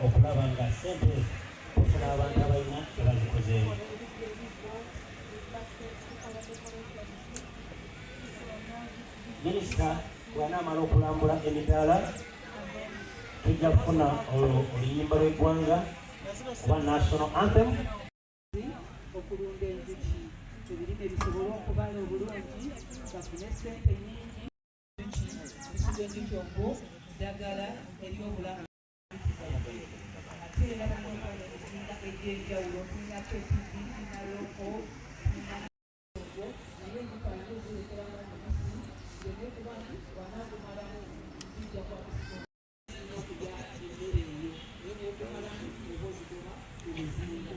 okulaba nga ssente okufuna abantu abalina tebazikozeemu. Minisita bw'anaamala okulambula emitaala tujja kufuna oluyimba lw'eggwanga oba national anthem. Okulunda enjuki ebirime bisobole okubala obulungi bafune ssente nnyingi bisigo enjuki okwo ddagala ery'obulamu ate era banokola ebizinga egy'enjawulo tulina KTV tulina loko tulina ogwo naye ebipange zirekera mumisi yene kuba nti wanagumalamu zijja kwakisiko okulya emmere eyo naye neokumalamu oba ozigoma ebizinga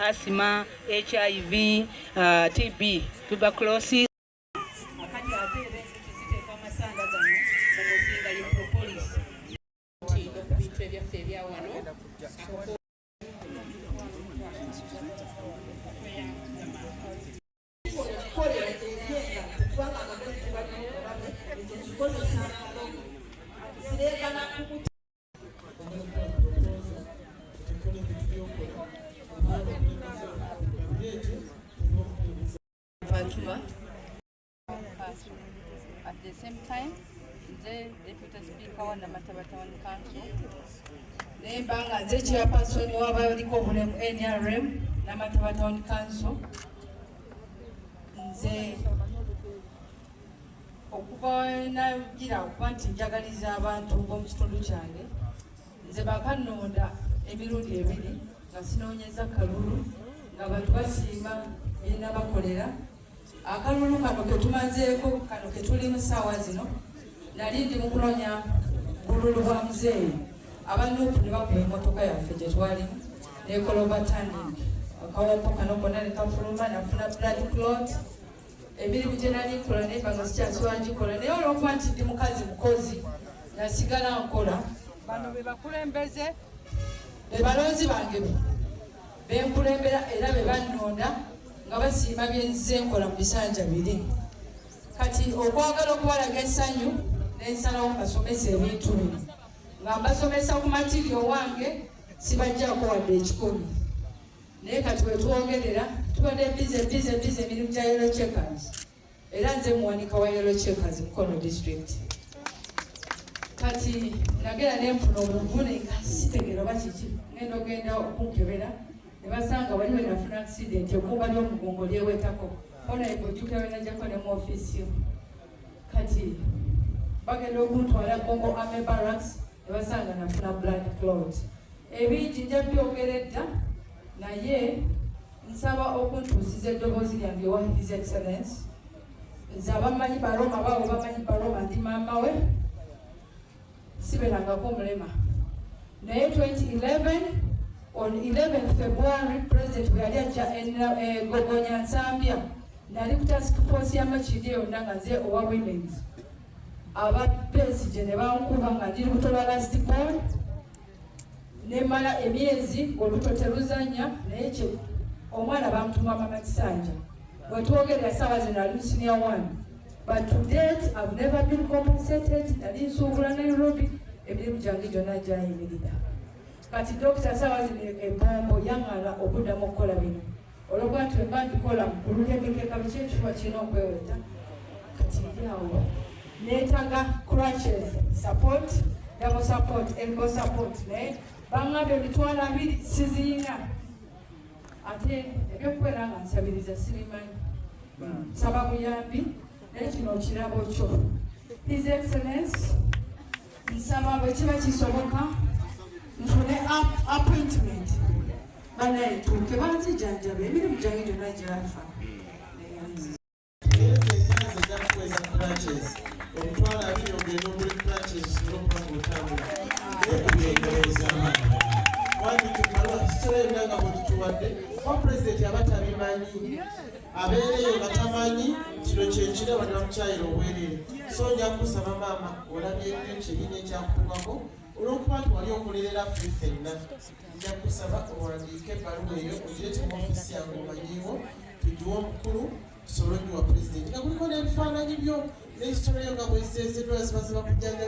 asthma, HIV, TB, tuberculosis. Akati ate era enjuki ziteeka amasanda gano mu muzinga ye propolis. Ku bintu ebyaffe ebya wano. At the same time, the Deputy Speaker wa Namataba Town Council, Nembanga nze chairperson w'abaliko obulemu NRM Namataba Town Council. Nze okuva nagira okuba nti njagaliza abantu b'omu kitundu kyange, nze bakanonda emirundi ebiri nga sinoonyeza kalulu nga bantu basiima bye nabakolera. Akalulu kano ke tumazeeko kano ke tuli mu ssaawa zino nali ndi mu kunoonya bululu bwa muzeeyi abanuupu ne bakuba emmotoka yaffe gye twalimu n'ekola overturning akawompo kano konna ne kafuluma nafuna blood clot. Emirimu gye nali nkola naye nga sikyasobola gikola naye olw'okuba nti ndi mukazi mukozi nasigala nkola. Bano be bakulembeze be balonzi bange benkulembera era be bannonda nga basiima bye nzize nkola mu bisanja biri. Kati okwagala okubalaga essanyu n'ensalawo mbasomesa ebintu bino nga mbasomesa ku matiriyo wange sibajjaako wadde ekikumi. Naye kati wetwogerera tubadde bize emirimu gya Yellow Checkers era nze muwanika wa Yellow Checkers Mukono district. Kati nagera nenfuna obuvune nga sitegeera oba kiki ngenda ogenda okunkebera ne basanga waliwo nafuna accident ekuba ly'omugongo lyewetako ona ebojjuka wenajjako ne mu ofiisi yo. Kati bagenda okuntwala Gongo Army Barracks ne basanga nafuna blood clot. Ebingi nja byogera edda naye nsaba okuntuusiza eddoboozi lyange ewa His Excellence. Nze abamanyi Baroma baabo bamanyi Baroma ndi maama we siberangako mulema. Naye 2011 on 11 February President bwe yali ajja Gogonya Nsambya nali ku task force y'Amakindye yonna nga nze owa women's. Aba Besigye ne bankuba nga ndiri kutola last call ne mala emyezi ng'oluto teruzanya naye kye omwana bamutuma Mama Kisanja. Bwe twogerera ssaawa zino ali mu senior 1 but to date I've never been compensated. Nali nsuubula Nairobi emirimu gyange gyonna gyayimirira. Kati Dr. ssaawa zino ebombo yaŋŋala okuddamu okukola bino olwokuba nti wemba mbikola mu lutendekeka biki ekifuba kirina okweweta. Kati ndyawo neetaaga crutches support, double support, elbow support naye baŋŋambye emitwalo 2 siziyina. Ate ebyokubeera nga nsabiriza sibimanyi. Nsaba buyambi naye kino kirabo kyo. His Excellence nsaba bwe kiba kisoboka nfune appointment banaye tuuke banzijanjabe emirimu gyange gyonna gyafa. Omutwala abiri ogenda omuli crutches n'okuba mu lutambula ebyengereza amaanyi wandikibala kiseera nga bwekituwadde kuba pulezidenti aba tabimanyi abeereyo nga tamanyi kino kyekire wadde mukyayira obwerere. So nja kusaba maama olabye nnyo kirina ekyakutugako olw'okuba nti wali okulerera ffe ffenna. Nja kusaba owandiike ebbaluwa eyo ogirete mu ofiisi yange omanyiiwo tugiwe omukulu tusobole nnyo wa pulezidenti nga kuliko n'ebifaananyi byo ne historia yo nga bweziseeseddwa ziba ziba kujjanja